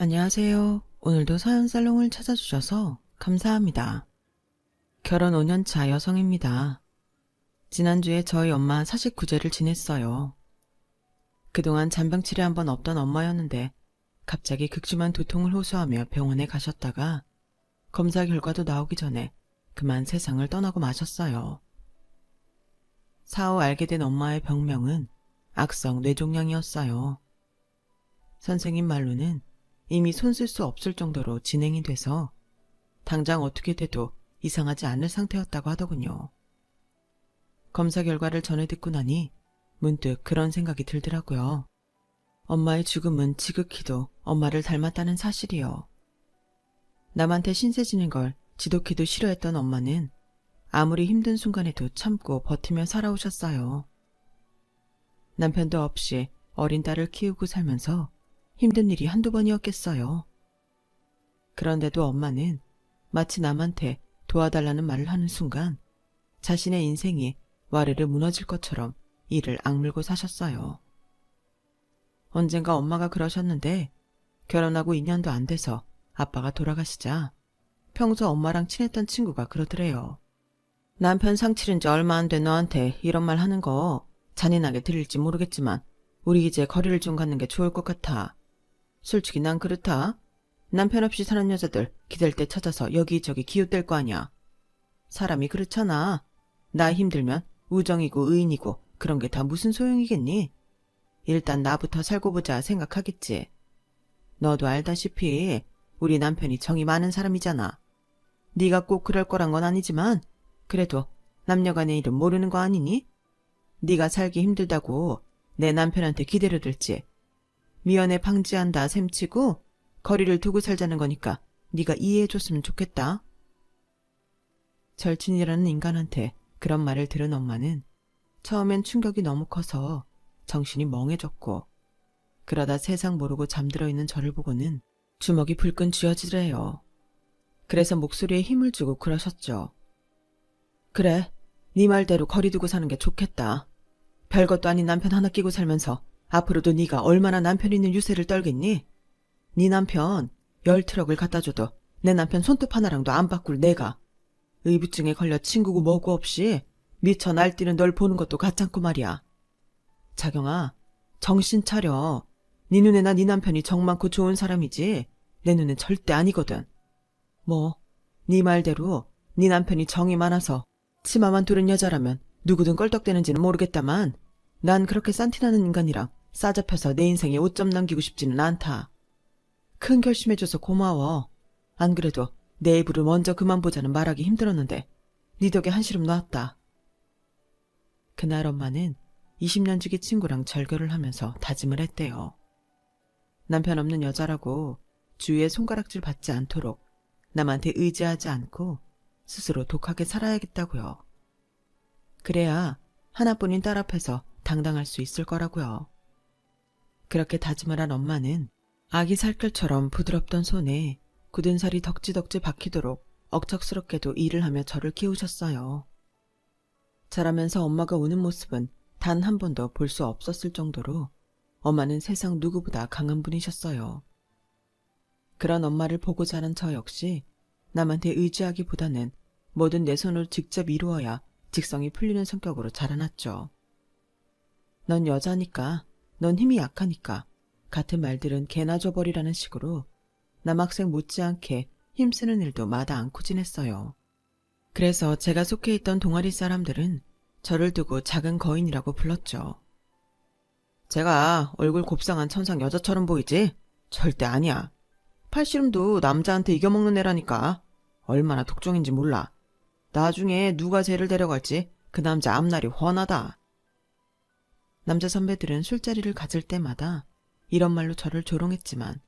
안녕하세요. 오늘도 사연살롱을 찾아주셔서 감사합니다. 결혼 5년차 여성입니다. 지난주에 저희 엄마 49제를 지냈어요. 그동안 잔병치레 한 번 없던 엄마였는데 갑자기 극심한 두통을 호소하며 병원에 가셨다가 검사 결과도 나오기 전에 그만 세상을 떠나고 마셨어요. 사후 알게 된 엄마의 병명은 악성 뇌종양이었어요. 선생님 말로는 이미 손쓸 수 없을 정도로 진행이 돼서 당장 어떻게 돼도 이상하지 않을 상태였다고 하더군요. 검사 결과를 전해 듣고 나니 문득 그런 생각이 들더라고요. 엄마의 죽음은 지극히도 엄마를 닮았다는 사실이요. 남한테 신세 지는 걸 지독히도 싫어했던 엄마는 아무리 힘든 순간에도 참고 버티며 살아오셨어요. 남편도 없이 어린 딸을 키우고 살면서 힘든 일이 한두 번이었겠어요. 그런데도 엄마는 마치 남한테 도와달라는 말을 하는 순간 자신의 인생이 와르르 무너질 것처럼 이를 악물고 사셨어요. 언젠가 엄마가 그러셨는데 결혼하고 2년도 안 돼서 아빠가 돌아가시자 평소 엄마랑 친했던 친구가 그러더래요. 남편 상 치른 지 얼마 안 된 너한테 이런 말 하는 거 잔인하게 들릴지 모르겠지만 우리 이제 거리를 좀 갖는 게 좋을 것 같아. 솔직히 난 그렇다. 남편 없이 사는 여자들 기댈 때 찾아서 여기저기 기웃댈 거 아니야. 사람이 그렇잖아. 나 힘들면 우정이고 의인이고 그런 게 다 무슨 소용이겠니? 일단 나부터 살고 보자 생각하겠지. 너도 알다시피 우리 남편이 정이 많은 사람이잖아. 네가 꼭 그럴 거란 건 아니지만 그래도 남녀간의 일은 모르는 거 아니니? 네가 살기 힘들다고 내 남편한테 기대려 들지. 미연에 방지한다 셈치고 거리를 두고 살자는 거니까 네가 이해해줬으면 좋겠다. 절친이라는 인간한테 그런 말을 들은 엄마는 처음엔 충격이 너무 커서 정신이 멍해졌고 그러다 세상 모르고 잠들어 있는 저를 보고는 주먹이 불끈 쥐어지더래요. 그래서 목소리에 힘을 주고 그러셨죠. 그래, 네 말대로 거리 두고 사는 게 좋겠다. 별것도 아닌 남편 하나 끼고 살면서 앞으로도 네가 얼마나 남편 있는 유세를 떨겠니? 네 남편 10트럭을 갖다 줘도 내 남편 손톱 하나랑도 안 바꿀 내가 의부증에 걸려 친구고 뭐고 없이 미쳐 날뛰는 널 보는 것도 가찮고 말이야. 자경아, 정신 차려. 네 눈에나 네 남편이 정 많고 좋은 사람이지 내 눈엔 절대 아니거든. 뭐, 네 말대로 네 남편이 정이 많아서 치마만 두른 여자라면 누구든 껄떡대는지는 모르겠다만 난 그렇게 싼티나는 인간이랑 싸잡혀서 내 인생에 오점 남기고 싶지는 않다. 큰 결심해줘서 고마워. 안 그래도 내 입으로 먼저 그만 보자는 말하기 힘들었는데 네 덕에 한시름 놨다. 그날 엄마는 20년 지기 친구랑 절교를 하면서 다짐을 했대요. 남편 없는 여자라고 주위에 손가락질 받지 않도록 남한테 의지하지 않고 스스로 독하게 살아야겠다고요. 그래야 하나뿐인 딸 앞에서 당당할 수 있을 거라고요. 그렇게 다짐을 한 엄마는 아기 살결처럼 부드럽던 손에 굳은 살이 덕지덕지 박히도록 억척스럽게도 일을 하며 저를 키우셨어요. 자라면서 엄마가 우는 모습은 단 한 번도 볼 수 없었을 정도로 엄마는 세상 누구보다 강한 분이셨어요. 그런 엄마를 보고 자란 저 역시 남한테 의지하기보다는 뭐든 내 손으로 직접 이루어야 직성이 풀리는 성격으로 자라났죠. 넌 여자니까, 넌 힘이 약하니까 같은 말들은 개나 줘버리라는 식으로 남학생 못지않게 힘쓰는 일도 마다 않고 지냈어요. 그래서 제가 속해 있던 동아리 사람들은 저를 두고 작은 거인이라고 불렀죠. 제가 얼굴 곱상한 천상 여자처럼 보이지? 절대 아니야. 팔씨름도 남자한테 이겨먹는 애라니까. 얼마나 독종인지 몰라. 나중에 누가 쟤를 데려갈지 그 남자 앞날이 훤하다. 남자 선배들은 술자리를 가질 때마다 이런 말로 저를 조롱했지만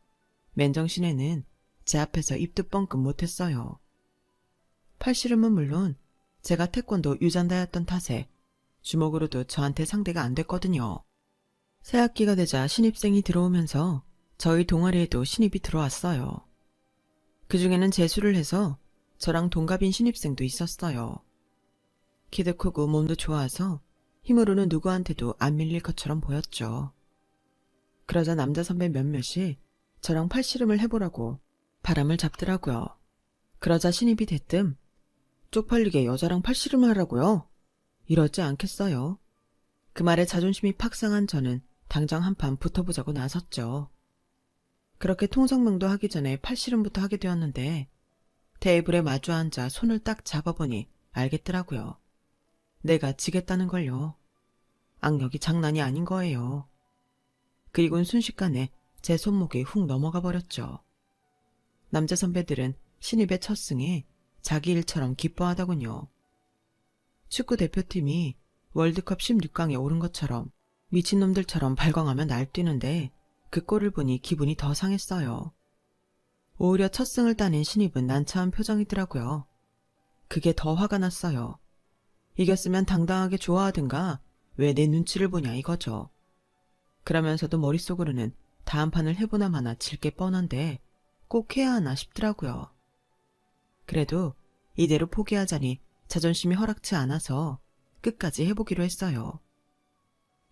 맨정신에는 제 앞에서 입도 뻥끗 못했어요. 팔씨름은 물론 제가 태권도 유잔다였던 탓에 주먹으로도 저한테 상대가 안 됐거든요. 새학기가 되자 신입생이 들어오면서 저희 동아리에도 신입이 들어왔어요. 그중에는 재수를 해서 저랑 동갑인 신입생도 있었어요. 키도 크고 몸도 좋아서 힘으로는 누구한테도 안 밀릴 것처럼 보였죠. 그러자 남자 선배 몇몇이 저랑 팔씨름을 해보라고 바람을 잡더라고요. 그러자 신입이 대뜸 쪽팔리게 여자랑 팔씨름을 하라고요? 이러지 않겠어요. 그 말에 자존심이 팍 상한 저는 당장 한판 붙어보자고 나섰죠. 그렇게 통성명도 하기 전에 팔씨름부터 하게 되었는데 테이블에 마주 앉아 손을 딱 잡아보니 알겠더라고요. 내가 지겠다는 걸요. 악력이 장난이 아닌 거예요. 그리고는 순식간에 제 손목이 훅 넘어가 버렸죠. 남자 선배들은 신입의 첫 승에 자기 일처럼 기뻐하더군요. 축구 대표팀이 월드컵 16강에 오른 것처럼 미친놈들처럼 발광하며 날뛰는데 그 꼴을 보니 기분이 더 상했어요. 오히려 첫 승을 따낸 신입은 난처한 표정이더라고요. 그게 더 화가 났어요. 이겼으면 당당하게 좋아하든가 왜 내 눈치를 보냐 이거죠. 그러면서도 머릿속으로는 다음 판을 해보나 마나 질 게 뻔한데 꼭 해야 하나 싶더라고요. 그래도 이대로 포기하자니 자존심이 허락치 않아서 끝까지 해보기로 했어요.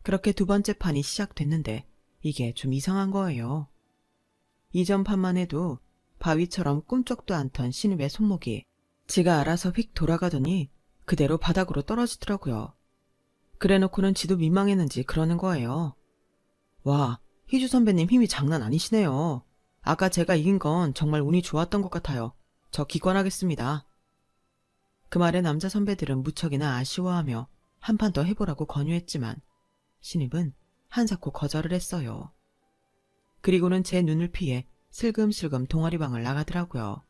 그렇게 두 번째 판이 시작됐는데 이게 좀 이상한 거예요. 이전 판만 해도 바위처럼 꿈쩍도 않던 신입의 손목이 지가 알아서 휙 돌아가더니 그대로 바닥으로 떨어지더라고요. 그래놓고는 지도 민망했는지 그러는 거예요. 와, 희주 선배님 힘이 장난 아니시네요. 아까 제가 이긴 건 정말 운이 좋았던 것 같아요. 저 기권하겠습니다. 그 말에 남자 선배들은 무척이나 아쉬워하며 한 판 더 해보라고 권유했지만 신입은 한사코 거절을 했어요. 그리고는 제 눈을 피해 슬금슬금 동아리방을 나가더라고요.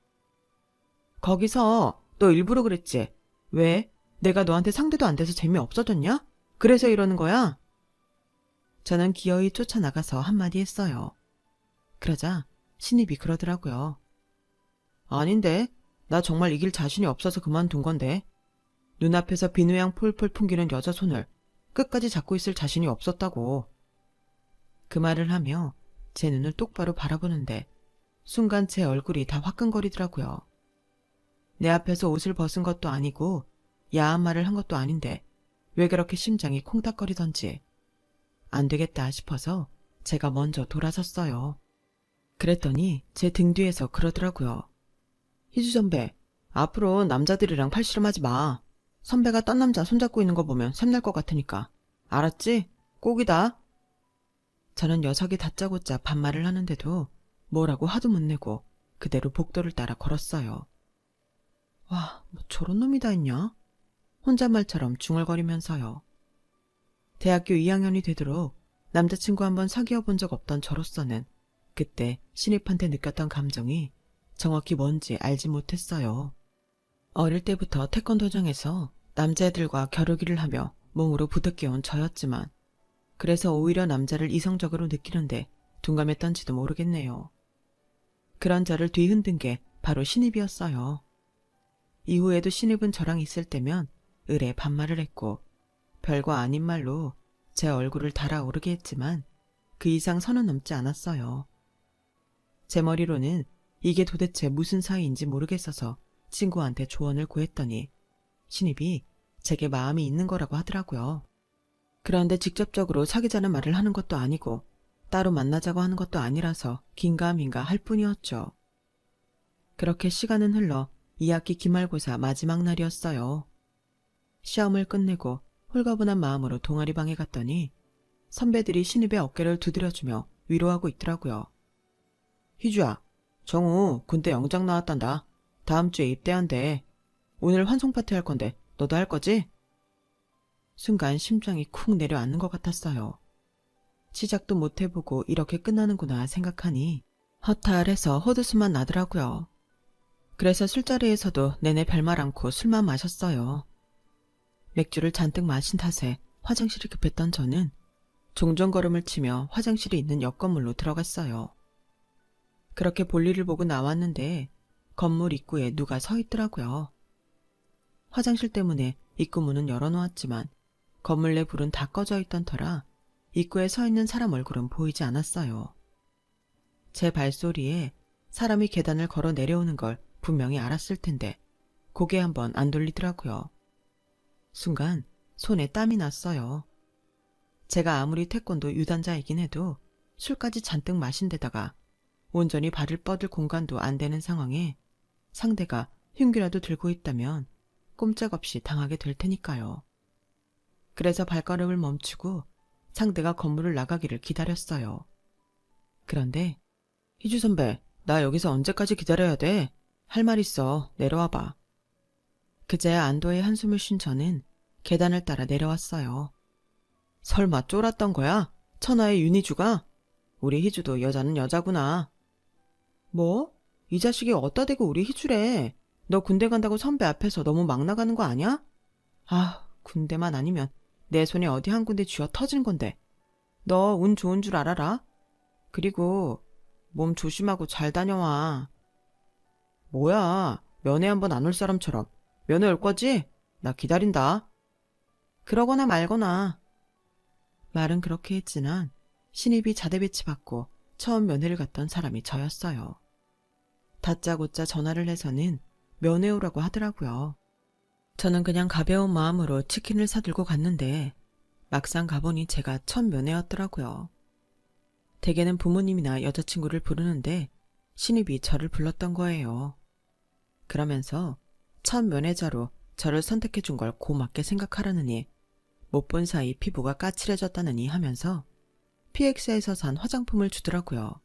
거기서 너 일부러 그랬지? 왜? 내가 너한테 상대도 안 돼서 재미없어졌냐? 그래서 이러는 거야? 저는 기어이 쫓아나가서 한마디 했어요. 그러자 신입이 그러더라고요. 아닌데, 나 정말 이길 자신이 없어서 그만둔 건데. 눈앞에서 비누향 폴폴 풍기는 여자 손을 끝까지 잡고 있을 자신이 없었다고. 그 말을 하며 제 눈을 똑바로 바라보는데 순간 제 얼굴이 다 화끈거리더라고요. 내 앞에서 옷을 벗은 것도 아니고 야한 말을 한 것도 아닌데 왜 그렇게 심장이 콩닥거리던지. 안 되겠다 싶어서 제가 먼저 돌아섰어요. 그랬더니 제 등 뒤에서 그러더라고요. 희주 선배, 앞으로 남자들이랑 팔씨름하지 마. 선배가 딴 남자 손잡고 있는 거 보면 샘날 것 같으니까. 알았지? 꼭이다. 저는 녀석이 다짜고짜 반말을 하는데도 뭐라고 하도 못 내고 그대로 복도를 따라 걸었어요. 와, 뭐 저런 놈이 다 있냐? 혼잣말처럼 중얼거리면서요. 대학교 2학년이 되도록 남자친구 한번 사귀어 본 적 없던 저로서는 그때 신입한테 느꼈던 감정이 정확히 뭔지 알지 못했어요. 어릴 때부터 태권도장에서 남자애들과 겨루기를 하며 몸으로 부득이온 저였지만 그래서 오히려 남자를 이성적으로 느끼는데 둔감했던지도 모르겠네요. 그런 저를 뒤흔든 게 바로 신입이었어요. 이후에도 신입은 저랑 있을 때면 을에 반말을 했고 별거 아닌 말로 제 얼굴을 달아오르게 했지만 그 이상 선은 넘지 않았어요. 제 머리로는 이게 도대체 무슨 사이인지 모르겠어서 친구한테 조언을 구했더니 신입이 제게 마음이 있는 거라고 하더라고요. 그런데 직접적으로 사귀자는 말을 하는 것도 아니고 따로 만나자고 하는 것도 아니라서 긴가민가 할 뿐이었죠. 그렇게 시간은 흘러 2학기 기말고사 마지막 날이었어요. 시험을 끝내고 홀가분한 마음으로 동아리방에 갔더니 선배들이 신입의 어깨를 두드려주며 위로하고 있더라고요. 희주야, 정우 군대 영장 나왔단다. 다음 주에 입대한대. 오늘 환송 파티 할 건데 너도 할 거지? 순간 심장이 쿵 내려앉는 것 같았어요. 시작도 못 해보고 이렇게 끝나는구나 생각하니 허탈해서 헛웃음만 나더라고요. 그래서 술자리에서도 내내 별말 않고 술만 마셨어요. 맥주를 잔뜩 마신 탓에 화장실이 급했던 저는 종종 걸음을 치며 화장실이 있는 옆 건물로 들어갔어요. 그렇게 볼일을 보고 나왔는데 건물 입구에 누가 서 있더라고요. 화장실 때문에 입구 문은 열어놓았지만 건물 내 불은 다 꺼져 있던 터라 입구에 서 있는 사람 얼굴은 보이지 않았어요. 제 발소리에 사람이 계단을 걸어 내려오는 걸 분명히 알았을 텐데 고개 한번 안 돌리더라고요. 순간 손에 땀이 났어요. 제가 아무리 태권도 유단자이긴 해도 술까지 잔뜩 마신 데다가 온전히 발을 뻗을 공간도 안 되는 상황에 상대가 흉기라도 들고 있다면 꼼짝없이 당하게 될 테니까요. 그래서 발걸음을 멈추고 상대가 건물을 나가기를 기다렸어요. 그런데 희주 선배, 나 여기서 언제까지 기다려야 돼? 할 말 있어. 내려와봐. 그제야 안도의 한숨을 쉰 저는 계단을 따라 내려왔어요. 설마 쫄았던 거야? 천하의 윤희주가? 우리 희주도 여자는 여자구나. 뭐? 이 자식이 어디다 대고 우리 희주래. 너 군대 간다고 선배 앞에서 너무 막 나가는 거 아니야? 아, 군대만 아니면 내 손에 어디 한 군데 쥐어 터진 건데. 너 운 좋은 줄 알아라. 그리고 몸 조심하고 잘 다녀와. 뭐야, 면회 한번 안 올 사람처럼. 면회 올 거지? 나 기다린다. 그러거나 말거나. 말은 그렇게 했지만 신입이 자대 배치받고 처음 면회를 갔던 사람이 저였어요. 다짜고짜 전화를 해서는 면회 오라고 하더라고요. 저는 그냥 가벼운 마음으로 치킨을 사들고 갔는데 막상 가보니 제가 첫 면회였더라고요. 대개는 부모님이나 여자친구를 부르는데 신입이 저를 불렀던 거예요. 그러면서 첫 면회자로 저를 선택해 준 걸 고맙게 생각하라느니 못 본 사이 피부가 까칠해졌다느니 하면서 PX에서 산 화장품을 주더라고요.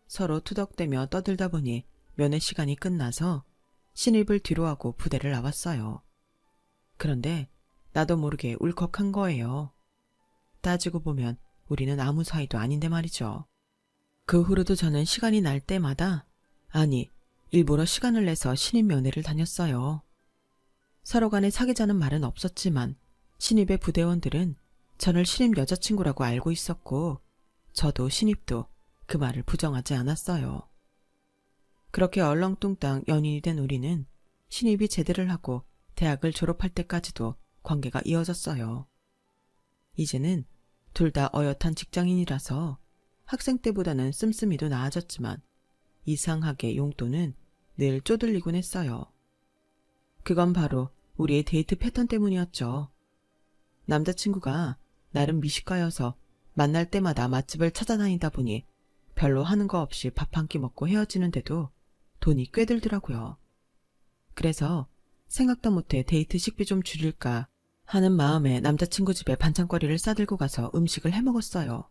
서로 투덕대며 떠들다 보니 면회 시간이 끝나서 신입을 뒤로하고 부대를 나왔어요. 그런데 나도 모르게 울컥한 거예요. 따지고 보면 우리는 아무 사이도 아닌데 말이죠. 그 후로도 저는 시간이 날 때마다, 아니, 일부러 시간을 내서 신입 면회를 다녔어요. 서로 간에 사귀자는 말은 없었지만 신입의 부대원들은 저를 신입 여자친구라고 알고 있었고 저도 신입도 그 말을 부정하지 않았어요. 그렇게 얼렁뚱땅 연인이 된 우리는 신입이 제대를 하고 대학을 졸업할 때까지도 관계가 이어졌어요. 이제는 둘 다 어엿한 직장인이라서 학생 때보다는 씀씀이도 나아졌지만 이상하게 용돈은 늘 쪼들리곤 했어요. 그건 바로 우리의 데이트 패턴 때문이었죠. 남자친구가 나름 미식가여서 만날 때마다 맛집을 찾아다니다 보니 별로 하는 거 없이 밥 한 끼 먹고 헤어지는데도 돈이 꽤 들더라고요. 그래서 생각도 못해 데이트 식비 좀 줄일까 하는 마음에 남자친구 집에 반찬거리를 싸들고 가서 음식을 해먹었어요.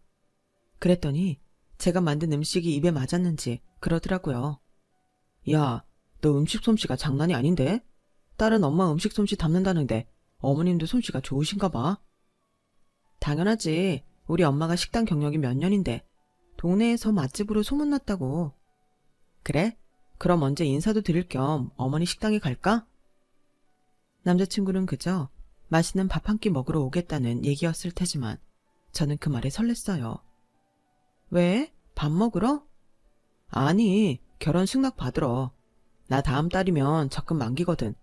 그랬더니 제가 만든 음식이 입에 맞았는지 그러더라고요. 야, 너 음식 솜씨가 장난이 아닌데? 딸은 엄마 음식 솜씨 담는다는데 어머님도 솜씨가 좋으신가 봐. 당연하지. 우리 엄마가 식당 경력이 몇 년인데 동네에서 맛집으로 소문났다고. 그래? 그럼 언제 인사도 드릴 겸 어머니 식당에 갈까? 남자친구는 그저 맛있는 밥 한 끼 먹으러 오겠다는 얘기였을 테지만 저는 그 말에 설렜어요. 왜? 밥 먹으러? 아니, 결혼 승낙 받으러. 나 다음 달이면 적금 만기거든.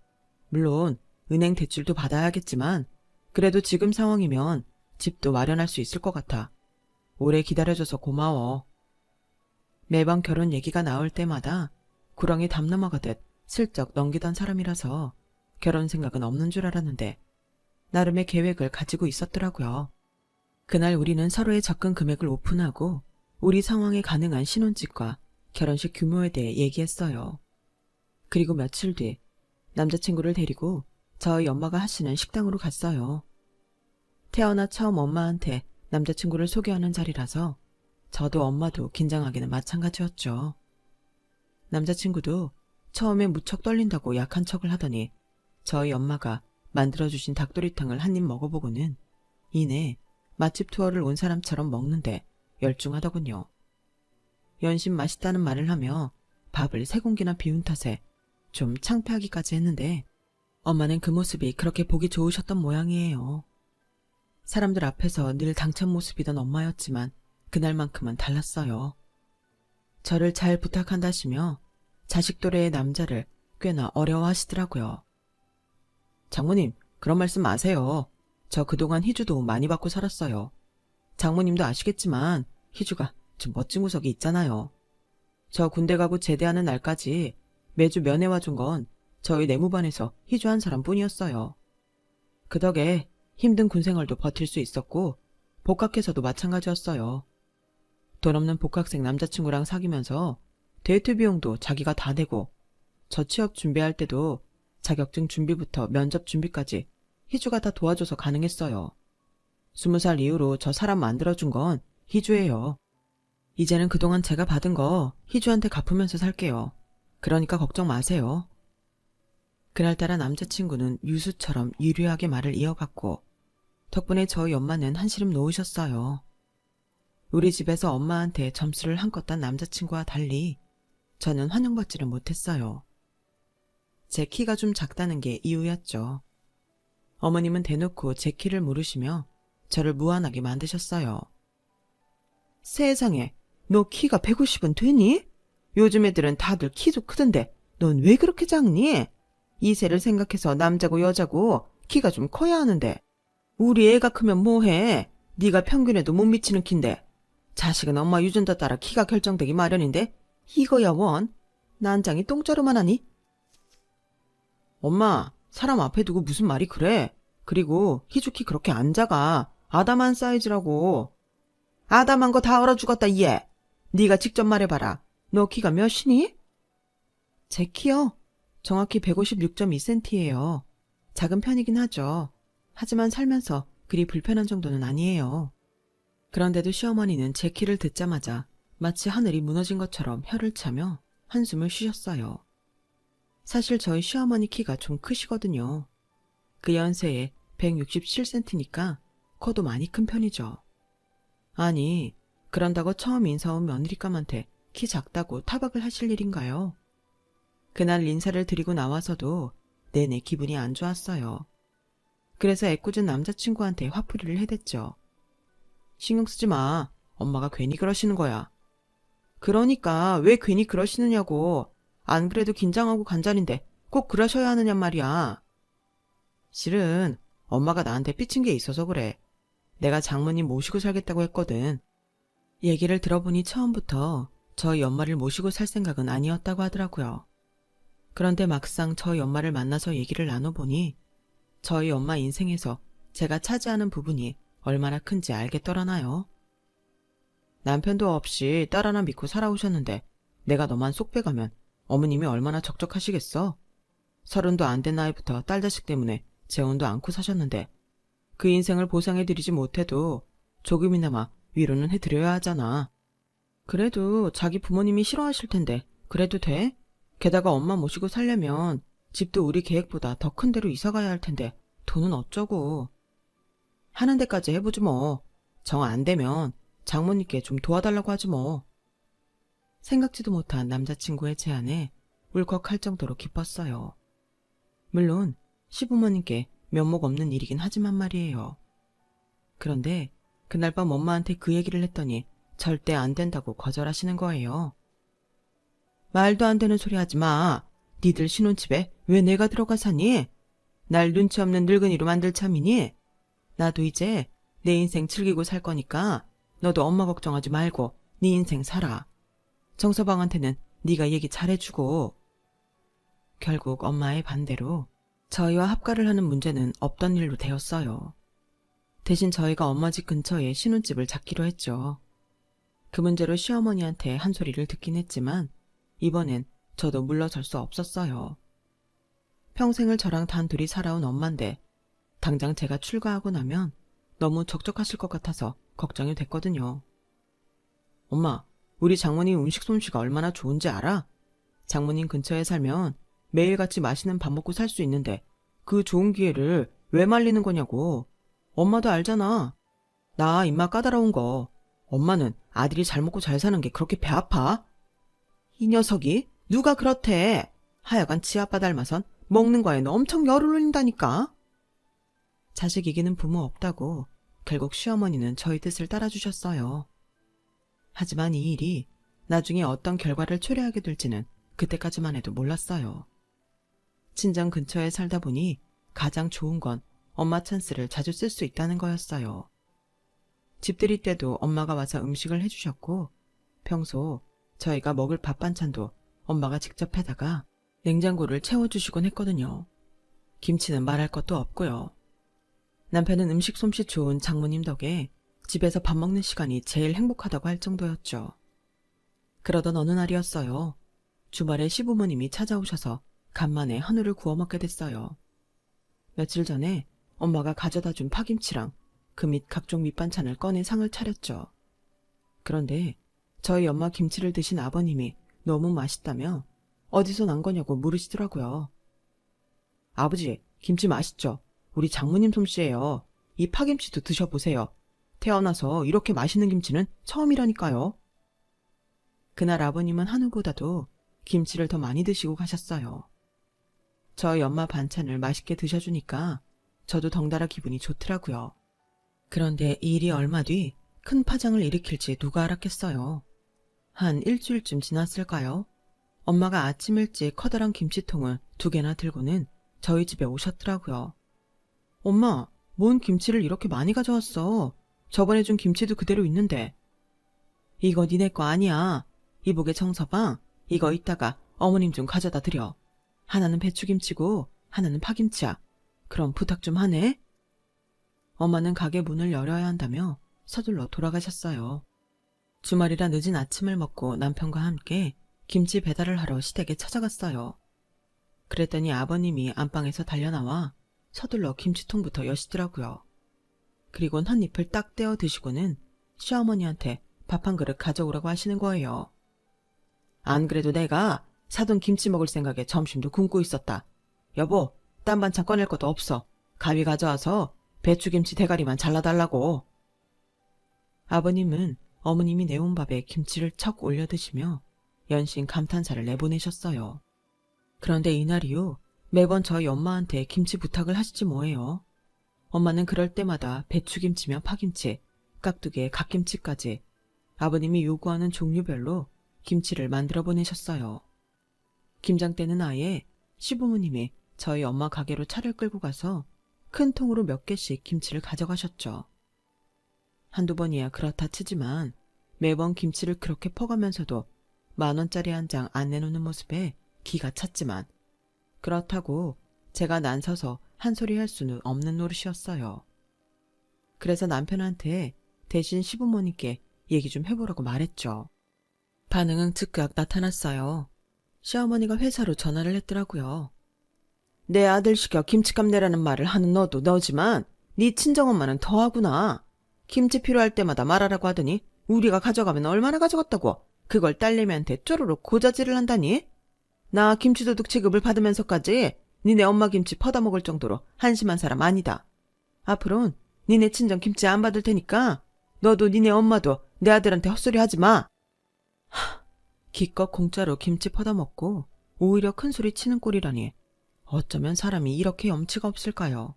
물론 은행 대출도 받아야겠지만 그래도 지금 상황이면 집도 마련할 수 있을 것 같아. 오래 기다려줘서 고마워. 매번 결혼 얘기가 나올 때마다 구렁이 담 넘어가듯 슬쩍 넘기던 사람이라서 결혼 생각은 없는 줄 알았는데 나름의 계획을 가지고 있었더라고요. 그날 우리는 서로의 접근 금액을 오픈하고 우리 상황에 가능한 신혼집과 결혼식 규모에 대해 얘기했어요. 그리고 며칠 뒤 남자친구를 데리고 저희 엄마가 하시는 식당으로 갔어요. 태어나 처음 엄마한테 남자친구를 소개하는 자리라서 저도 엄마도 긴장하기는 마찬가지였죠. 남자친구도 처음에 무척 떨린다고 약한 척을 하더니 저희 엄마가 만들어주신 닭도리탕을 한 입 먹어보고는 이내 맛집 투어를 온 사람처럼 먹는데 열중하더군요. 연신 맛있다는 말을 하며 밥을 3공기나 비운 탓에 좀 창피하기까지 했는데 엄마는 그 모습이 그렇게 보기 좋으셨던 모양이에요. 사람들 앞에서 늘 당찬 모습이던 엄마였지만 그날만큼은 달랐어요. 저를 잘 부탁한다시며 자식 또래의 남자를 꽤나 어려워하시더라고요. 장모님, 그런 말씀 마세요. 저 그동안 희주도 많이 받고 살았어요. 장모님도 아시겠지만 희주가 좀 멋진 구석이 있잖아요. 저 군대 가고 제대하는 날까지 매주 면회 와준 건 저희 내무반에서 희주 한 사람뿐이었어요. 그 덕에 힘든 군생활도 버틸 수 있었고 복학해서도 마찬가지였어요. 돈 없는 복학생 남자친구랑 사귀면서 데이트 비용도 자기가 다 내고 저취업 준비할 때도 자격증 준비부터 면접 준비까지 희주가 다 도와줘서 가능했어요. 20살 이후로 저 사람 만들어준 건 희주예요. 이제는 그동안 제가 받은 거 희주한테 갚으면서 살게요. 그러니까 걱정 마세요. 그날따라 남자친구는 유수처럼 유려하게 말을 이어갔고 덕분에 저희 엄마는 한시름 놓으셨어요. 우리 집에서 엄마한테 점수를 한껏 딴 남자친구와 달리 저는 환영받지를 못했어요. 제 키가 좀 작다는 게 이유였죠. 어머님은 대놓고 제 키를 물으시며 저를 무안하게 만드셨어요. 세상에, 너 키가 150은 되니? 요즘 애들은 다들 키도 크던데 넌 왜 그렇게 작니? 이세를 생각해서 남자고 여자고 키가 좀 커야 하는데 우리 애가 크면 뭐해? 네가 평균에도 못 미치는 키인데 자식은 엄마 유전자 따라 키가 결정되기 마련인데 이거야 원? 난장이 똥자루만 하니? 엄마, 사람 앞에 두고 무슨 말이 그래? 그리고 희주 키 그렇게 안 작아. 아담한 사이즈라고. 아담한 거 다 얼어 죽었다 얘. 네가 직접 말해봐라. 너 키가 몇이니? 제 키요? 정확히 156.2cm예요. 작은 편이긴 하죠. 하지만 살면서 그리 불편한 정도는 아니에요. 그런데도 시어머니는 제 키를 듣자마자 마치 하늘이 무너진 것처럼 혀를 차며 한숨을 쉬셨어요. 사실 저희 시어머니 키가 좀 크시거든요. 그 연세에 167cm니까 코도 많이 큰 편이죠. 아니, 그런다고 처음 인사 온 며느리감한테 키 작다고 타박을 하실 일인가요? 그날 인사를 드리고 나와서도 내내 기분이 안 좋았어요. 그래서 애꿎은 남자친구한테 화풀이를 해댔죠. 신경 쓰지 마. 엄마가 괜히 그러시는 거야. 그러니까 왜 괜히 그러시느냐고. 안 그래도 긴장하고 간절인데 꼭 그러셔야 하느냔 말이야. 실은 엄마가 나한테 삐친 게 있어서 그래. 내가 장모님 모시고 살겠다고 했거든. 얘기를 들어보니 처음부터 저희 엄마를 모시고 살 생각은 아니었다고 하더라고요. 그런데 막상 저희 엄마를 만나서 얘기를 나눠보니 저희 엄마 인생에서 제가 차지하는 부분이 얼마나 큰지 알겠더라나요. 남편도 없이 딸 하나 믿고 살아오셨는데 내가 너만 쏙 빼가면 어머님이 얼마나 적적하시겠어? 30도 안 된 나이부터 딸 자식 때문에 재혼도 않고 사셨는데 그 인생을 보상해드리지 못해도 조금이나마 위로는 해드려야 하잖아. 그래도 자기 부모님이 싫어하실 텐데 그래도 돼? 게다가 엄마 모시고 살려면 집도 우리 계획보다 더 큰 데로 이사가야 할 텐데 돈은 어쩌고. 하는 데까지 해보지 뭐. 정 안 되면 장모님께 좀 도와달라고 하지 뭐. 생각지도 못한 남자친구의 제안에 울컥할 정도로 기뻤어요. 물론 시부모님께 면목 없는 일이긴 하지만 말이에요. 그런데 그날 밤 엄마한테 그 얘기를 했더니 절대 안 된다고 거절하시는 거예요. 말도 안 되는 소리 하지 마. 니들 신혼집에 왜 내가 들어가 사니? 날 눈치 없는 늙은이로 만들 참이니? 나도 이제 내 인생 즐기고 살 거니까 너도 엄마 걱정하지 말고 네 인생 살아. 정서방한테는 네가 얘기 잘해주고. 결국 엄마의 반대로 저희와 합가를 하는 문제는 없던 일로 되었어요. 대신 저희가 엄마 집 근처에 신혼집을 잡기로 했죠. 그 문제로 시어머니한테 한 소리를 듣긴 했지만 이번엔 저도 물러설 수 없었어요. 평생을 저랑 단둘이 살아온 엄마인데 당장 제가 출가하고 나면 너무 적적하실 것 같아서 걱정이 됐거든요. 엄마, 우리 장모님 음식 솜씨가 얼마나 좋은지 알아? 장모님 근처에 살면 매일같이 맛있는 밥 먹고 살 수 있는데 그 좋은 기회를 왜 말리는 거냐고. 엄마도 알잖아. 나 입맛 까다로운 거. 엄마는 아들이 잘 먹고 잘 사는 게 그렇게 배 아파? 이 녀석이 누가 그렇대. 하여간 지아빠 닮아선 먹는 거에는 엄청 열을 올린다니까. 자식 이기는 부모 없다고 결국 시어머니는 저희 뜻을 따라주셨어요. 하지만 이 일이 나중에 어떤 결과를 초래하게 될지는 그때까지만 해도 몰랐어요. 친정 근처에 살다 보니 가장 좋은 건 엄마 찬스를 자주 쓸 수 있다는 거였어요. 집들이 때도 엄마가 와서 음식을 해주셨고 평소 저희가 먹을 밥 반찬도 엄마가 직접 해다가 냉장고를 채워주시곤 했거든요. 김치는 말할 것도 없고요. 남편은 음식 솜씨 좋은 장모님 덕에 집에서 밥 먹는 시간이 제일 행복하다고 할 정도였죠. 그러던 어느 날이었어요. 주말에 시부모님이 찾아오셔서 간만에 한우를 구워 먹게 됐어요. 며칠 전에 엄마가 가져다 준 파김치랑 그 밑 각종 밑반찬을 꺼내 상을 차렸죠. 그런데 저희 엄마 김치를 드신 아버님이 너무 맛있다며 어디서 난 거냐고 물으시더라고요. 아버지, 김치 맛있죠? 우리 장모님 솜씨예요. 이 파김치도 드셔보세요. 태어나서 이렇게 맛있는 김치는 처음이라니까요. 그날 아버님은 한우보다도 김치를 더 많이 드시고 가셨어요. 저희 엄마 반찬을 맛있게 드셔주니까 저도 덩달아 기분이 좋더라고요. 그런데 이 일이 얼마 뒤 큰 파장을 일으킬지 누가 알았겠어요. 한 일주일쯤 지났을까요? 엄마가 아침 일찍 커다란 김치통을 2개나 들고는 저희 집에 오셨더라고요. 엄마, 뭔 김치를 이렇게 많이 가져왔어? 저번에 준 김치도 그대로 있는데. 이거 니네 거 아니야. 이복에 청서방, 이거 이따가 어머님 좀 가져다 드려. 하나는 배추김치고 하나는 파김치야. 그럼 부탁 좀 하네. 엄마는 가게 문을 열어야 한다며 서둘러 돌아가셨어요. 주말이라 늦은 아침을 먹고 남편과 함께 김치 배달을 하러 시댁에 찾아갔어요. 그랬더니 아버님이 안방에서 달려나와 서둘러 김치통부터 여시더라고요. 그리곤 한 입을 딱 떼어 드시고는 시어머니한테 밥 한 그릇 가져오라고 하시는 거예요. 안 그래도 내가 사돈 김치 먹을 생각에 점심도 굶고 있었다. 여보, 딴 반찬 꺼낼 것도 없어. 가위 가져와서 배추김치 대가리만 잘라달라고. 아버님은 어머님이 내온 밥에 김치를 척 올려 드시며 연신 감탄사를 내보내셨어요. 그런데 이날 이후 매번 저희 엄마한테 김치 부탁을 하시지 뭐예요. 엄마는 그럴 때마다 배추김치며 파김치, 깍두기에 갓김치까지 아버님이 요구하는 종류별로 김치를 만들어 보내셨어요. 김장 때는 아예 시부모님이 저희 엄마 가게로 차를 끌고 가서 큰 통으로 몇 개씩 김치를 가져가셨죠. 한두 번이야 그렇다 치지만 매번 김치를 그렇게 퍼가면서도 10,000원짜리 한 장 안 내놓는 모습에 기가 찼지만 그렇다고 제가 난서서 한 소리 할 수는 없는 노릇이었어요. 그래서 남편한테 대신 시부모님께 얘기 좀 해보라고 말했죠. 반응은 즉각 나타났어요. 시어머니가 회사로 전화를 했더라고요. 내 아들 시켜 김치값 내라는 말을 하는 너도 너지만 네 친정엄마는 더하구나. 김치 필요할 때마다 말하라고 하더니 우리가 가져가면 얼마나 가져갔다고 그걸 딸내미한테 쪼르륵 고자질을 한다니? 나 김치도둑 취급을 받으면서까지 니네 엄마 김치 퍼다 먹을 정도로 한심한 사람 아니다. 앞으론 니네 친정 김치 안 받을 테니까 너도 니네 엄마도 내 아들한테 헛소리 하지 마. 기껏 공짜로 김치 퍼다 먹고 오히려 큰 소리 치는 꼴이라니 어쩌면 사람이 이렇게 염치가 없을까요?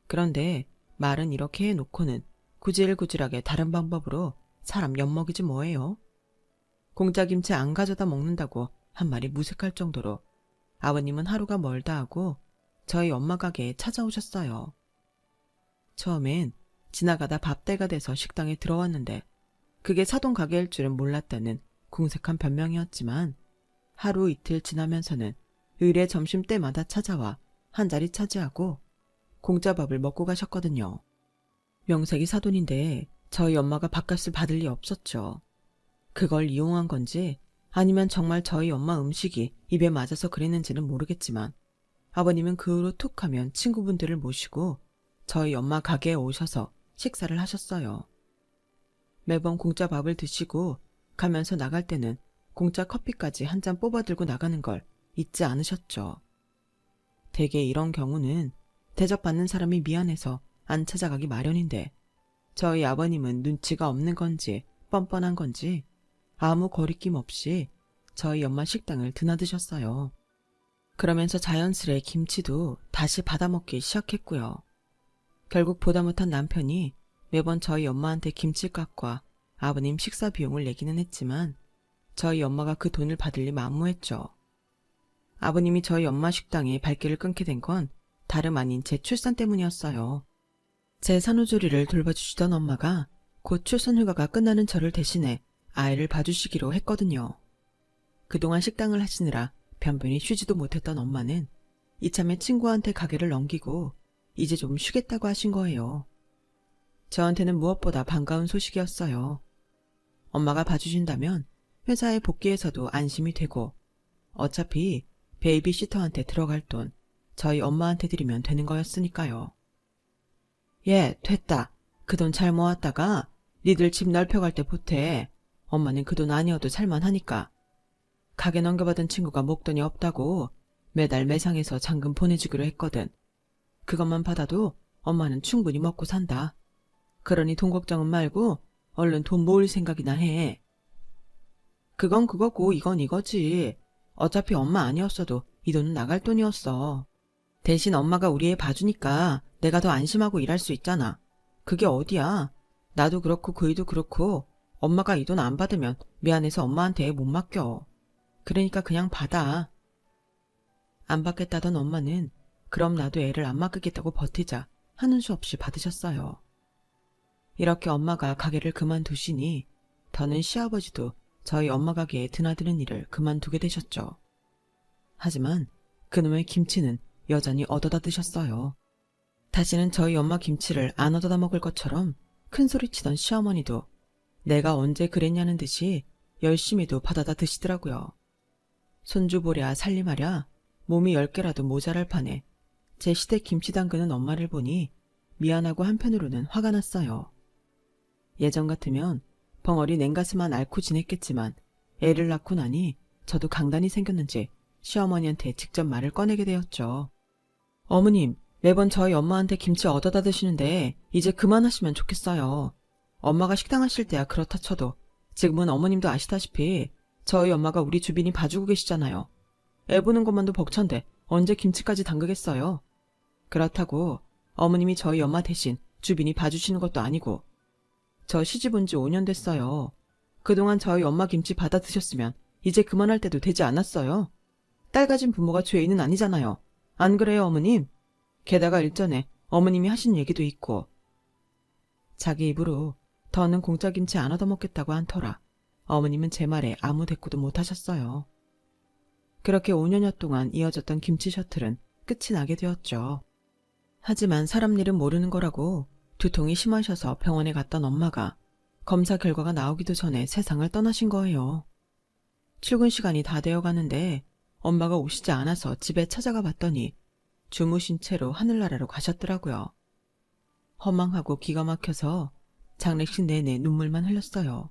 그런데 말은 이렇게 해놓고는 구질구질하게 다른 방법으로 사람 엿먹이지 뭐예요? 공짜 김치 안 가져다 먹는다고 한 말이 무색할 정도로 아버님은 하루가 멀다 하고 저희 엄마 가게에 찾아오셨어요. 처음엔 지나가다 밥때가 돼서 식당에 들어왔는데 그게 사돈 가게일 줄은 몰랐다는 궁색한 변명이었지만 하루 이틀 지나면서는 의례 점심때마다 찾아와 한 자리 차지하고 공짜 밥을 먹고 가셨거든요. 명색이 사돈인데 저희 엄마가 밥값을 받을 리 없었죠. 그걸 이용한 건지 아니면 정말 저희 엄마 음식이 입에 맞아서 그랬는지는 모르겠지만 아버님은 그 후로 툭 하면 친구분들을 모시고 저희 엄마 가게에 오셔서 식사를 하셨어요. 매번 공짜 밥을 드시고 가면서 나갈 때는 공짜 커피까지 한 잔 뽑아 들고 나가는 걸 잊지 않으셨죠. 대개 이런 경우는 대접받는 사람이 미안해서 안 찾아가기 마련인데 저희 아버님은 눈치가 없는 건지 뻔뻔한 건지 아무 거리낌 없이 저희 엄마 식당을 드나드셨어요. 그러면서 자연스레 김치도 다시 받아먹기 시작했고요. 결국 보다 못한 남편이 매번 저희 엄마한테 김치값과 아버님 식사 비용을 내기는 했지만 저희 엄마가 그 돈을 받을 리 만무했죠. 아버님이 저희 엄마 식당에 발길을 끊게 된 건 다름 아닌 제 출산 때문이었어요. 제 산후조리를 돌봐주시던 엄마가 곧 출산휴가가 끝나는 저를 대신해 아이를 봐주시기로 했거든요. 그동안 식당을 하시느라 변변히 쉬지도 못했던 엄마는 이참에 친구한테 가게를 넘기고 이제 좀 쉬겠다고 하신 거예요. 저한테는 무엇보다 반가운 소식이었어요. 엄마가 봐주신다면 회사에 복귀해서도 안심이 되고 어차피 베이비시터한테 들어갈 돈 저희 엄마한테 드리면 되는 거였으니까요. 예, 됐다. 그 돈 잘 모았다가 니들 집 넓혀갈 때 보태. 엄마는 그 돈 아니어도 살만하니까. 가게 넘겨받은 친구가 목돈이 없다고 매달 매상해서 잔금 보내주기로 했거든. 그것만 받아도 엄마는 충분히 먹고 산다. 그러니 돈 걱정은 말고 얼른 돈 모을 생각이나 해. 그건 그거고 이건 이거지. 어차피 엄마 아니었어도 이 돈은 나갈 돈이었어. 대신 엄마가 우리 애 봐주니까 내가 더 안심하고 일할 수 있잖아. 그게 어디야. 나도 그렇고 그이도 그렇고 엄마가 이 돈 안 받으면 미안해서 엄마한테 애 못 맡겨. 그러니까 그냥 받아. 안 받겠다던 엄마는 그럼 나도 애를 안 맡기겠다고 버티자 하는 수 없이 받으셨어요. 이렇게 엄마가 가게를 그만두시니 더는 시아버지도 저희 엄마 가게에 드나드는 일을 그만두게 되셨죠. 하지만 그놈의 김치는 여전히 얻어다 드셨어요. 다시는 저희 엄마 김치를 안 얻어다 먹을 것처럼 큰소리치던 시어머니도 내가 언제 그랬냐는 듯이 열심히도 받아다 드시더라고요. 손주 보랴 살림하랴 몸이 10개라도 모자랄 판에 제 시댁 김치 담그는 엄마를 보니 미안하고 한편으로는 화가 났어요. 예전 같으면 벙어리 냉가슴만 앓고 지냈겠지만 애를 낳고 나니 저도 강단이 생겼는지 시어머니한테 직접 말을 꺼내게 되었죠. 어머님, 매번 저희 엄마한테 김치 얻어다 드시는데 이제 그만하시면 좋겠어요. 엄마가 식당 하실 때야 그렇다 쳐도 지금은 어머님도 아시다시피 저희 엄마가 우리 주빈이 봐주고 계시잖아요. 애 보는 것만도 벅찬데 언제 김치까지 담그겠어요. 그렇다고 어머님이 저희 엄마 대신 주빈이 봐주시는 것도 아니고 저 시집 온 지 5년 됐어요. 그동안 저희 엄마 김치 받아 드셨으면 이제 그만할 때도 되지 않았어요. 딸 가진 부모가 죄인은 아니잖아요. 안 그래요, 어머님? 게다가 일전에 어머님이 하신 얘기도 있고. 자기 입으로 더는 공짜 김치 안 얻어먹겠다고 한 터라 어머님은 제 말에 아무 대꾸도 못하셨어요. 그렇게 5년여 동안 이어졌던 김치 셔틀은 끝이 나게 되었죠. 하지만 사람 일은 모르는 거라고 두통이 심하셔서 병원에 갔던 엄마가 검사 결과가 나오기도 전에 세상을 떠나신 거예요. 출근 시간이 다 되어 가는데 엄마가 오시지 않아서 집에 찾아가 봤더니 주무신 채로 하늘나라로 가셨더라고요. 허망하고 기가 막혀서 장례식 내내 눈물만 흘렸어요.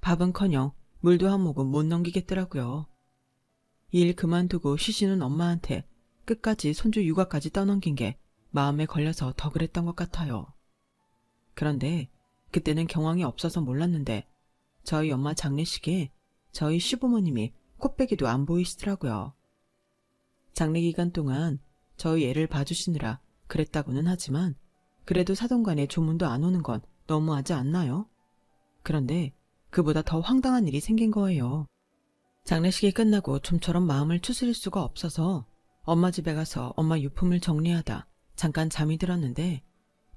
밥은커녕 물도 한 모금 못 넘기겠더라고요. 일 그만두고 쉬시는 엄마한테 끝까지 손주 육아까지 떠넘긴 게 마음에 걸려서 더 그랬던 것 같아요. 그런데 그때는 경황이 없어서 몰랐는데 저희 엄마 장례식에 저희 시부모님이 코빼기도 안 보이시더라고요. 장례 기간 동안 저희 애를 봐주시느라 그랬다고는 하지만 그래도 사돈간에 조문도 안 오는 건 너무하지 않나요? 그런데 그보다 더 황당한 일이 생긴 거예요. 장례식이 끝나고 좀처럼 마음을 추스릴 수가 없어서 엄마 집에 가서 엄마 유품을 정리하다 잠깐 잠이 들었는데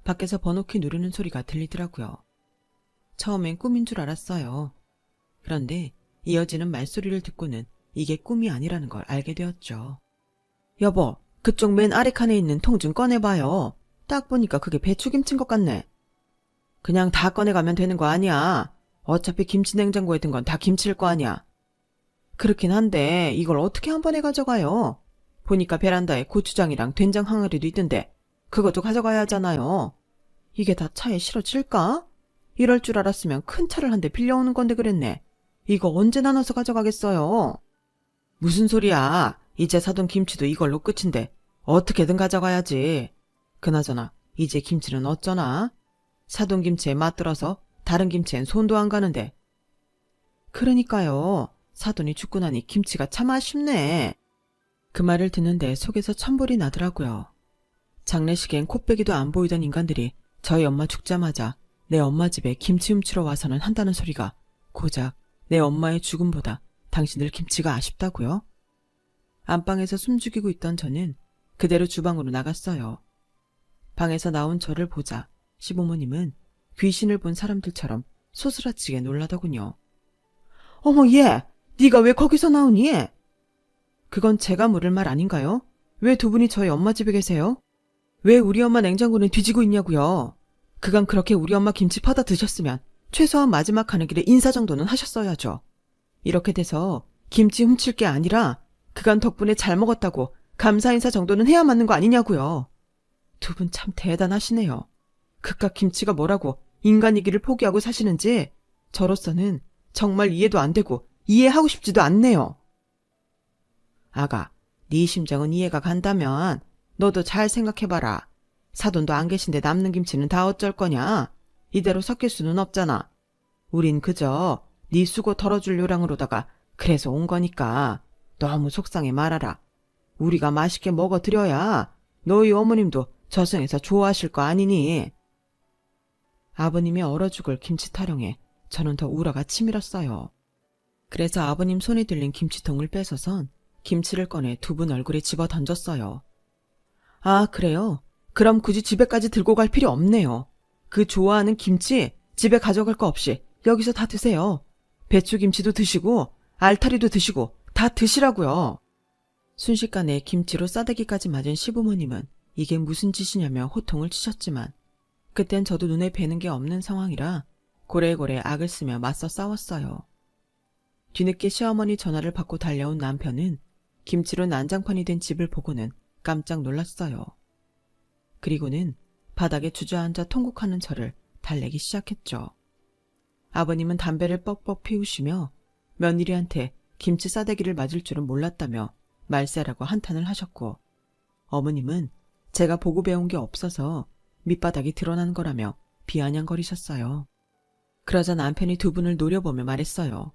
밖에서 번호키 누르는 소리가 들리더라고요. 처음엔 꿈인 줄 알았어요. 그런데 이어지는 말소리를 듣고는 이게 꿈이 아니라는 걸 알게 되었죠. 여보, 그쪽 맨 아래 칸에 있는 통 좀 꺼내봐요. 딱 보니까 그게 배추김치인 것 같네. 그냥 다 꺼내가면 되는 거 아니야. 어차피 김치 냉장고에 든 건 다 김치일 거 아니야. 그렇긴 한데 이걸 어떻게 한 번에 가져가요? 보니까 베란다에 고추장이랑 된장 항아리도 있던데 그것도 가져가야 하잖아요. 이게 다 차에 실어질까? 이럴 줄 알았으면 큰 차를 한 대 빌려오는 건데 그랬네. 이거 언제 나눠서 가져가겠어요? 무슨 소리야. 이제 사둔 김치도 이걸로 끝인데 어떻게든 가져가야지. 그나저나 이제 김치는 어쩌나? 사둔 김치에 맛들어서 다른 김치엔 손도 안 가는데. 그러니까요. 사돈이 죽고 나니 김치가 참 아쉽네. 그 말을 듣는데 속에서 천불이 나더라고요. 장례식엔 코빼기도 안 보이던 인간들이 저희 엄마 죽자마자 내 엄마 집에 김치 훔치러 와서는 한다는 소리가 고작 내 엄마의 죽음보다 당신들 김치가 아쉽다고요? 안방에서 숨죽이고 있던 저는 그대로 주방으로 나갔어요. 방에서 나온 저를 보자 시부모님은 귀신을 본 사람들처럼 소스라치게 놀라더군요. 어머 얘! 네가 왜 거기서 나오니? 그건 제가 물을 말 아닌가요? 왜 두 분이 저희 엄마 집에 계세요? 왜 우리 엄마 냉장고는 뒤지고 있냐고요? 그간 그렇게 우리 엄마 김치 퍼다 드셨으면 최소한 마지막 가는 길에 인사 정도는 하셨어야죠. 이렇게 돼서 김치 훔칠 게 아니라 그간 덕분에 잘 먹었다고 감사 인사 정도는 해야 맞는 거 아니냐고요. 두 분 참 대단하시네요. 그깟 김치가 뭐라고 인간이기를 포기하고 사시는지 저로서는 정말 이해도 안 되고 이해하고 싶지도 않네요. 아가, 네 심정은 이해가 간다면 너도 잘 생각해봐라. 사돈도 안 계신데 남는 김치는 다 어쩔 거냐? 이대로 섞일 수는 없잖아. 우린 그저 네 수고 덜어줄 요량으로다가 그래서 온 거니까 너무 속상해 말아라. 우리가 맛있게 먹어드려야 너희 어머님도 저승에서 좋아하실 거 아니니? 아버님이 얼어 죽을 김치 타령에 저는 더 우라가 치밀었어요. 그래서 아버님 손에 들린 김치통을 뺏어선 김치를 꺼내 두 분 얼굴에 집어 던졌어요. 아, 그래요? 그럼 굳이 집에까지 들고 갈 필요 없네요. 그 좋아하는 김치 집에 가져갈 거 없이 여기서 다 드세요. 배추김치도 드시고 알타리도 드시고 다 드시라고요. 순식간에 김치로 싸대기까지 맞은 시부모님은 이게 무슨 짓이냐며 호통을 치셨지만 그땐 저도 눈에 뵈는 게 없는 상황이라 고래고래 악을 쓰며 맞서 싸웠어요. 뒤늦게 시어머니 전화를 받고 달려온 남편은 김치로 난장판이 된 집을 보고는 깜짝 놀랐어요. 그리고는 바닥에 주저앉아 통곡하는 저를 달래기 시작했죠. 아버님은 담배를 뻑뻑 피우시며 며느리한테 김치 싸대기를 맞을 줄은 몰랐다며 말세라고 한탄을 하셨고, 어머님은 제가 보고 배운 게 없어서 밑바닥이 드러난 거라며 비아냥거리셨어요. 그러자 남편이 두 분을 노려보며 말했어요.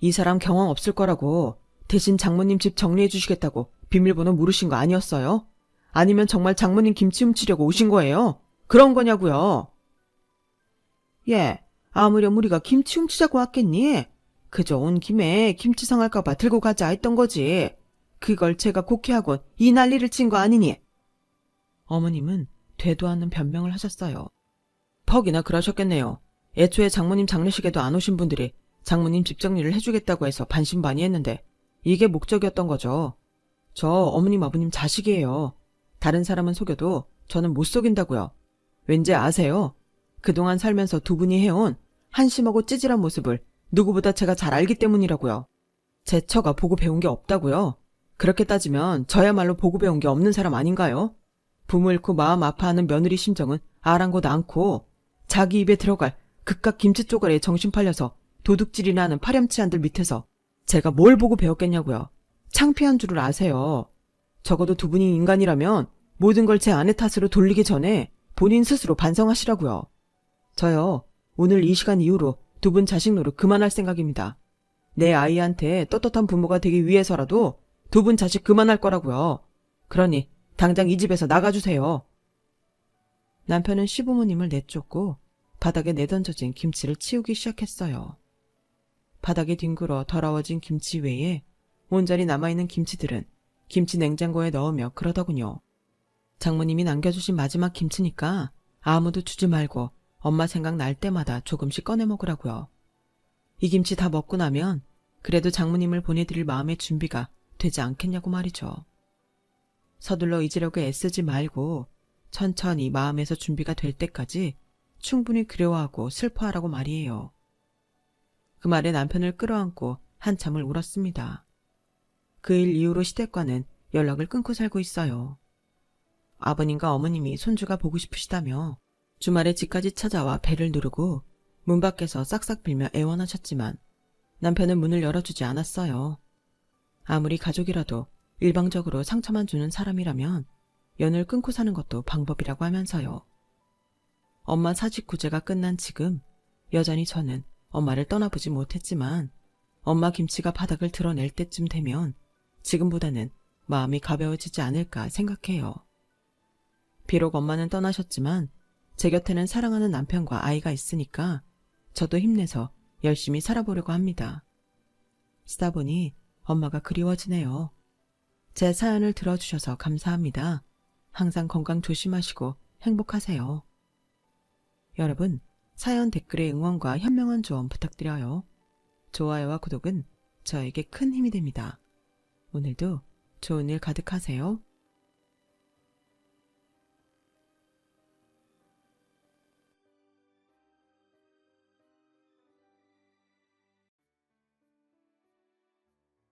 이 사람 경험 없을 거라고 대신 장모님 집 정리해 주시겠다고 비밀번호 물으신 거 아니었어요? 아니면 정말 장모님 김치 훔치려고 오신 거예요? 그런 거냐고요? 예, 아무렴 우리가 김치 훔치자고 왔겠니? 그저 온 김에 김치 상할까봐 들고 가자 했던 거지. 그걸 제가 곡해하곤 이 난리를 친 거 아니니? 어머님은 되도 않는 변명을 하셨어요. 퍽이나 그러셨겠네요. 애초에 장모님 장례식에도 안 오신 분들이 장모님 집 정리를 해주겠다고 해서 반신반의했는데 이게 목적이었던 거죠. 저 어머님 아버님 자식이에요. 다른 사람은 속여도 저는 못 속인다고요. 왠지 아세요? 그동안 살면서 두 분이 해온 한심하고 찌질한 모습을 누구보다 제가 잘 알기 때문이라고요. 제 처가 보고 배운 게 없다고요. 그렇게 따지면 저야말로 보고 배운 게 없는 사람 아닌가요? 부모 잃고 마음 아파하는 며느리 심정은 아랑곳 않고 자기 입에 들어갈 그깟 김치 쪼가리에 정신 팔려서 도둑질이나 하는 파렴치한들 밑에서 제가 뭘 보고 배웠겠냐고요. 창피한 줄을 아세요. 적어도 두 분이 인간이라면 모든 걸 제 아내 탓으로 돌리기 전에 본인 스스로 반성하시라고요. 저요, 오늘 이 시간 이후로 두 분 자식 노릇 그만할 생각입니다. 내 아이한테 떳떳한 부모가 되기 위해서라도 두 분 자식 그만할 거라고요. 그러니 당장 이 집에서 나가주세요. 남편은 시부모님을 내쫓고 바닥에 내던져진 김치를 치우기 시작했어요. 바닥에 뒹굴어 더러워진 김치 외에 온전히 남아있는 김치들은 김치 냉장고에 넣으며 그러더군요. 장모님이 남겨주신 마지막 김치니까 아무도 주지 말고 엄마 생각 날 때마다 조금씩 꺼내 먹으라고요. 이 김치 다 먹고 나면 그래도 장모님을 보내드릴 마음의 준비가 되지 않겠냐고 말이죠. 서둘러 잊으려고 애쓰지 말고 천천히 마음에서 준비가 될 때까지 충분히 그리워하고 슬퍼하라고 말이에요. 그 말에 남편을 끌어안고 한참을 울었습니다. 그 일 이후로 시댁과는 연락을 끊고 살고 있어요. 아버님과 어머님이 손주가 보고 싶으시다며 주말에 집까지 찾아와 배를 누르고 문 밖에서 싹싹 빌며 애원하셨지만 남편은 문을 열어주지 않았어요. 아무리 가족이라도 일방적으로 상처만 주는 사람이라면 연을 끊고 사는 것도 방법이라고 하면서요. 엄마 사직 구제가 끝난 지금 여전히 저는 엄마를 떠나보지 못했지만 엄마 김치가 바닥을 드러낼 때쯤 되면 지금보다는 마음이 가벼워지지 않을까 생각해요. 비록 엄마는 떠나셨지만 제 곁에는 사랑하는 남편과 아이가 있으니까 저도 힘내서 열심히 살아보려고 합니다. 쓰다 보니 엄마가 그리워지네요. 제 사연을 들어주셔서 감사합니다. 항상 건강 조심하시고 행복하세요. 여러분, 사연 댓글에 응원과 현명한 조언 부탁드려요. 좋아요와 구독은 저에게 큰 힘이 됩니다. 오늘도 좋은 일 가득하세요.